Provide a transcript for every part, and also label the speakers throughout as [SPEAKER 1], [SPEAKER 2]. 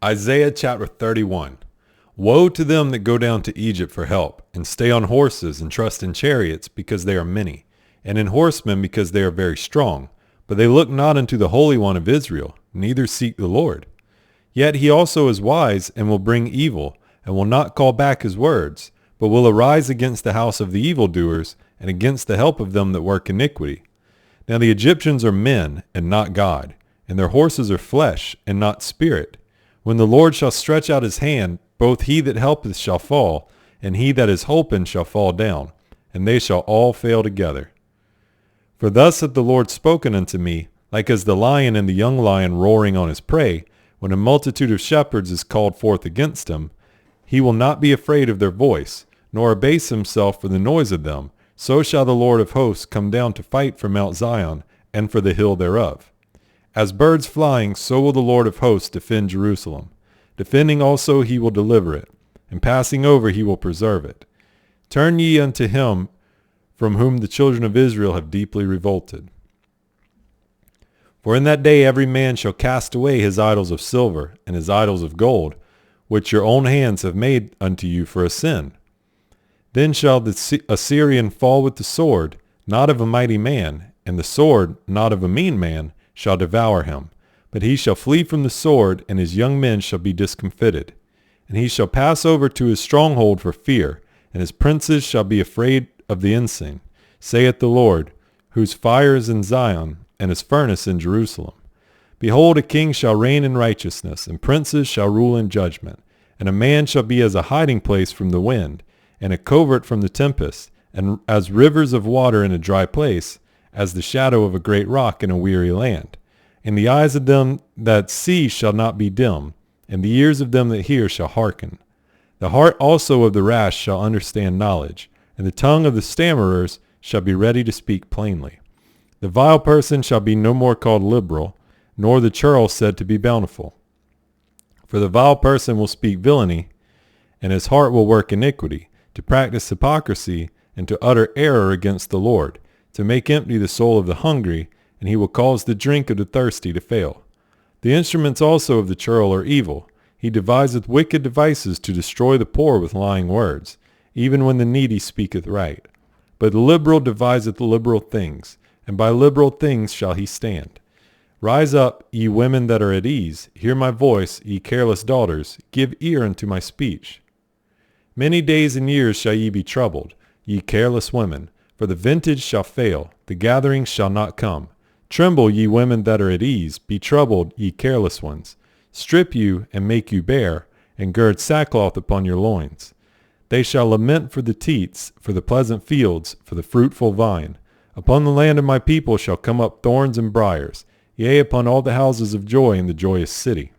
[SPEAKER 1] Isaiah chapter 31. Woe to them that go down to Egypt for help, and stay on horses, and trust in chariots, because they are many, and in horsemen, because they are very strong. But they look not unto the Holy One of Israel, neither seek the Lord. Yet he also is wise, and will bring evil, and will not call back his words, but will arise against the house of the evildoers, and against the help of them that work iniquity. Now the Egyptians are men, and not God, and their horses are flesh, and not spirit. When the Lord shall stretch out his hand, both he that helpeth shall fall, and he that is holpen shall fall down, and they shall all fail together. For thus hath the Lord spoken unto me, like as the lion and the young lion roaring on his prey, when a multitude of shepherds is called forth against him. He will not be afraid of their voice, nor abase himself for the noise of them. So shall the Lord of hosts come down to fight for Mount Zion, and for the hill thereof. As birds flying, so will the Lord of hosts defend Jerusalem. Defending also he will deliver it, and passing over he will preserve it. Turn ye unto him from whom the children of Israel have deeply revolted. For in that day every man shall cast away his idols of silver, and his idols of gold, which your own hands have made unto you for a sin. Then shall the Assyrian fall with the sword, not of a mighty man, and the sword, not of a mean man, shall devour him. But he shall flee from the sword, and his young men shall be discomfited. And he shall pass over to his stronghold for fear, and his princes shall be afraid of the ensign, saith the Lord, whose fire is in Zion, and his furnace in Jerusalem. Behold, a king shall reign in righteousness, and princes shall rule in judgment. And a man shall be as a hiding place from the wind, and a covert from the tempest, and as rivers of water in a dry place, as the shadow of a great rock in a weary land. And the eyes of them that see shall not be dim, and the ears of them that hear shall hearken. The heart also of the rash shall understand knowledge, and the tongue of the stammerers shall be ready to speak plainly. The vile person shall be no more called liberal, nor the churl said to be bountiful. For the vile person will speak villainy, and his heart will work iniquity, to practice hypocrisy, and to utter error against the Lord, to make empty the soul of the hungry, and he will cause the drink of the thirsty to fail. The instruments also of the churl are evil. He deviseth wicked devices to destroy the poor with lying words, even when the needy speaketh right. But the liberal deviseth liberal things, and by liberal things shall he stand. Rise up, ye women that are at ease, hear my voice, ye careless daughters, give ear unto my speech. Many days and years shall ye be troubled, ye careless women, for the vintage shall fail, the gathering shall not come. Tremble, ye women that are at ease, be troubled, ye careless ones. Strip you, and make you bare, and gird sackcloth upon your loins. They shall lament for the teats, for the pleasant fields, for the fruitful vine. Upon the land of my people shall come up thorns and briars, yea, upon all the houses of joy in the joyous city.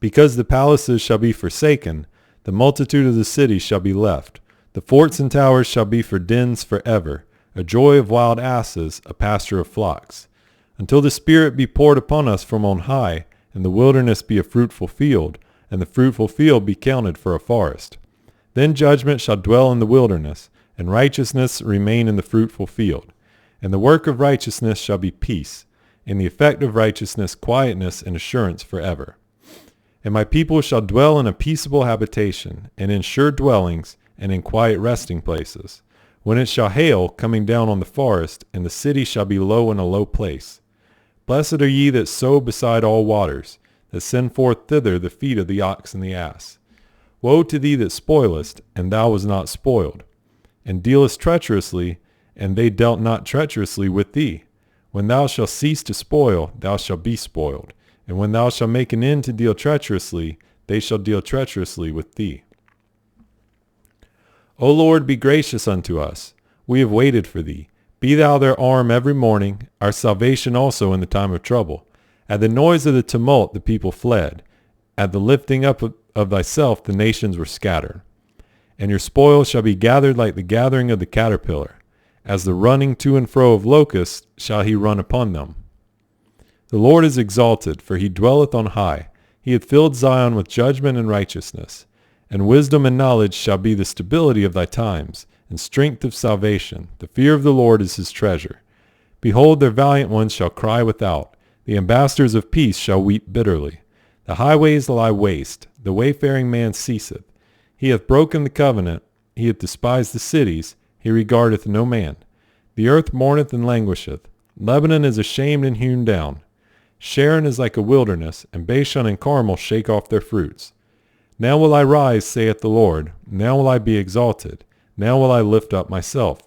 [SPEAKER 1] Because the palaces shall be forsaken, the multitude of the cities shall be left. The forts and towers shall be for dens forever, a joy of wild asses, a pasture of flocks. Until the Spirit be poured upon us from on high, and the wilderness be a fruitful field, and the fruitful field be counted for a forest. Then judgment shall dwell in the wilderness, and righteousness remain in the fruitful field. And the work of righteousness shall be peace, and the effect of righteousness quietness and assurance forever. And my people shall dwell in a peaceable habitation, and in sure dwellings, and in quiet resting places. When it shall hail, coming down on the forest, and the city shall be low in a low place. Blessed are ye that sow beside all waters, that send forth thither the feet of the ox and the ass. Woe to thee that spoilest, and thou was not spoiled, and dealest treacherously, and they dealt not treacherously with thee. When thou shalt cease to spoil, thou shalt be spoiled, and when thou shalt make an end to deal treacherously, they shall deal treacherously with thee. O Lord, be gracious unto us. We have waited for thee. Be thou their arm every morning, our salvation also in the time of trouble. At the noise of the tumult the people fled. At the lifting up of thyself the nations were scattered. And your spoil shall be gathered like the gathering of the caterpillar. As the running to and fro of locusts shall he run upon them. The Lord is exalted, for he dwelleth on high. He hath filled Zion with judgment and righteousness. And wisdom and knowledge shall be the stability of thy times, and strength of salvation. The fear of the Lord is his treasure. Behold, their valiant ones shall cry without. The ambassadors of peace shall weep bitterly. The highways lie waste, the wayfaring man ceaseth. He hath broken the covenant, he hath despised the cities, he regardeth no man. The earth mourneth and languisheth. Lebanon is ashamed and hewn down. Sharon is like a wilderness, and Bashan and Carmel shake off their fruits. Now will I rise, saith the Lord. Now will I be exalted. Now will I lift up myself.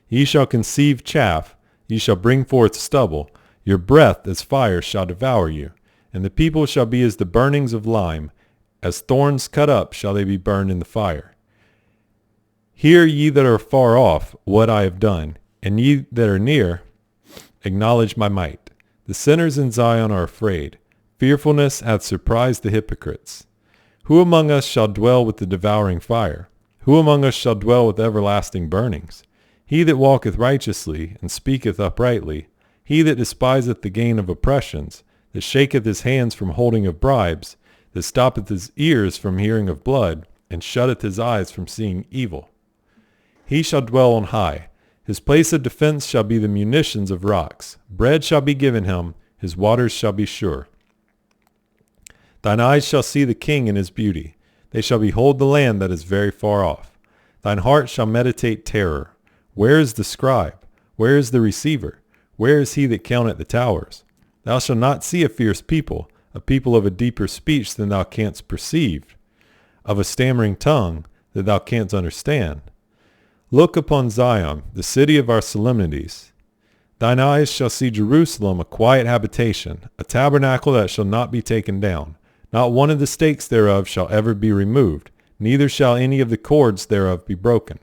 [SPEAKER 1] Ye shall conceive chaff, ye shall bring forth stubble. Your breath as fire shall devour you, and the people shall be as the burnings of lime. As thorns cut up shall they be burned in the fire. Hear ye that are far off what I have done, and ye that are near, acknowledge my might. The sinners in Zion are afraid. Fearfulness hath surprised the hypocrites. Who among us shall dwell with the devouring fire? Who among us shall dwell with everlasting burnings? He that walketh righteously, and speaketh uprightly, he that despiseth the gain of oppressions, that shaketh his hands from holding of bribes, that stoppeth his ears from hearing of blood, and shutteth his eyes from seeing evil. He shall dwell on high. His place of defense shall be the munitions of rocks. Bread shall be given him, his waters shall be sure. Thine eyes shall see the king in his beauty. They shall behold the land that is very far off. Thine heart shall meditate terror. Where is the scribe? Where is the receiver? Where is he that counteth the towers? Thou shalt not see a fierce people, a people of a deeper speech than thou canst perceive, of a stammering tongue that thou canst understand. Look upon Zion, the city of our solemnities. Thine eyes shall see Jerusalem, a quiet habitation, a tabernacle that shall not be taken down. Not one of the stakes thereof shall ever be removed, neither shall any of the cords thereof be broken.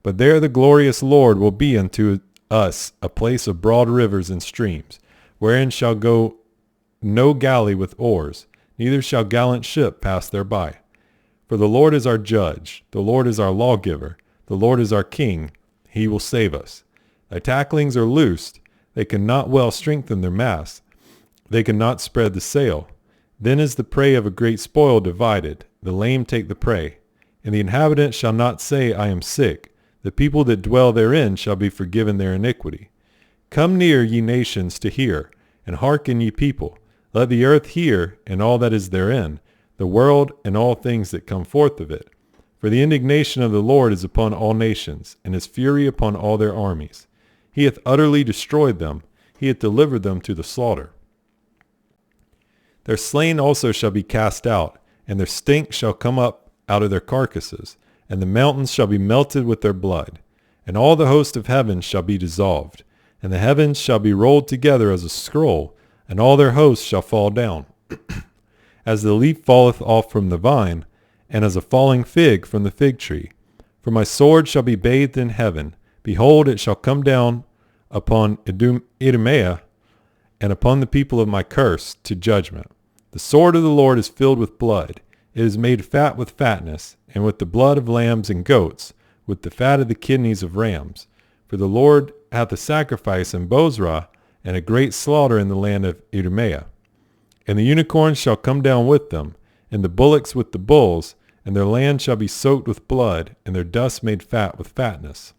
[SPEAKER 1] But there the glorious Lord will be unto us a place of broad rivers and streams, wherein shall go no galley with oars, neither shall gallant ship pass thereby. For the Lord is our judge, the Lord is our lawgiver, the Lord is our king, he will save us. Thy tacklings are loosed, they cannot well strengthen their masts, they cannot spread the sail. Then is the prey of a great spoil divided, the lame take the prey. And the inhabitants shall not say, I am sick, the people that dwell therein shall be forgiven their iniquity. Come near, ye nations, to hear, and hearken, ye people. Let the earth hear, and all that is therein, the world and all things that come forth of it. For the indignation of the Lord is upon all nations, and his fury upon all their armies. He hath utterly destroyed them, he hath delivered them to the slaughter. Their slain also shall be cast out, and their stink shall come up out of their carcasses, and the mountains shall be melted with their blood. And all the host of heaven shall be dissolved, and the heavens shall be rolled together as a scroll, and all their hosts shall fall down. As the leaf falleth off from the vine, and as a falling fig from the fig tree. For my sword shall be bathed in heaven. Behold, it shall come down upon Idumea, and upon the people of my curse, to judgment. The sword of the Lord is filled with blood. It is made fat with fatness, and with the blood of lambs and goats, with the fat of the kidneys of rams. For the Lord hath a sacrifice in Bozrah, and a great slaughter in the land of Idumea. And the unicorns shall come down with them, and the bullocks with the bulls, and their land shall be soaked with blood, and their dust made fat with fatness.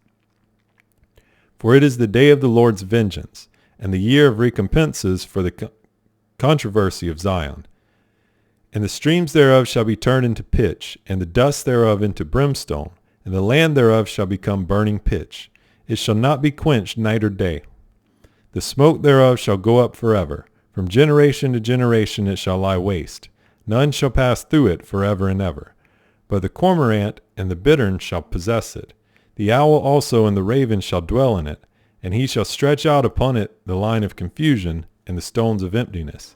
[SPEAKER 1] For it is the day of the Lord's vengeance, and the year of recompenses for the controversy of Zion. And the streams thereof shall be turned into pitch, and the dust thereof into brimstone, and the land thereof shall become burning pitch. It shall not be quenched night or day. The smoke thereof shall go up forever. From generation to generation it shall lie waste. None shall pass through it forever and ever. But the cormorant and the bittern shall possess it. The owl also and the raven shall dwell in it, and he shall stretch out upon it the line of confusion and the stones of emptiness.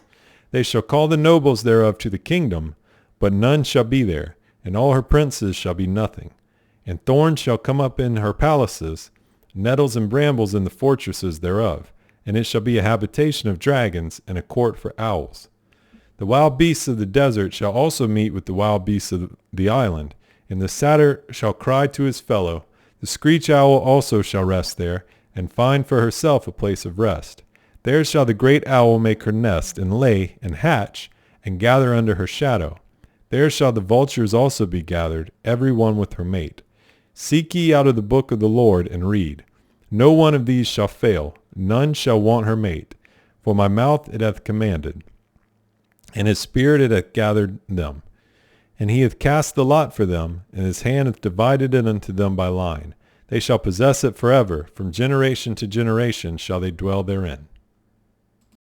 [SPEAKER 1] They shall call the nobles thereof to the kingdom, but none shall be there, and all her princes shall be nothing. And thorns shall come up in her palaces, nettles and brambles in the fortresses thereof, and it shall be a habitation of dragons and a court for owls. The wild beasts of the desert shall also meet with the wild beasts of the island, and the satyr shall cry to his fellow. The screech owl also shall rest there, and find for herself a place of rest. There shall the great owl make her nest, and lay, and hatch, and gather under her shadow. There shall the vultures also be gathered, every one with her mate. Seek ye out of the book of the Lord, and read. No one of these shall fail, none shall want her mate. For my mouth it hath commanded. and his spirit hath gathered them. And he hath cast the lot for them, and his hand hath divided it unto them by line. They shall possess it forever. From generation to generation shall they dwell therein.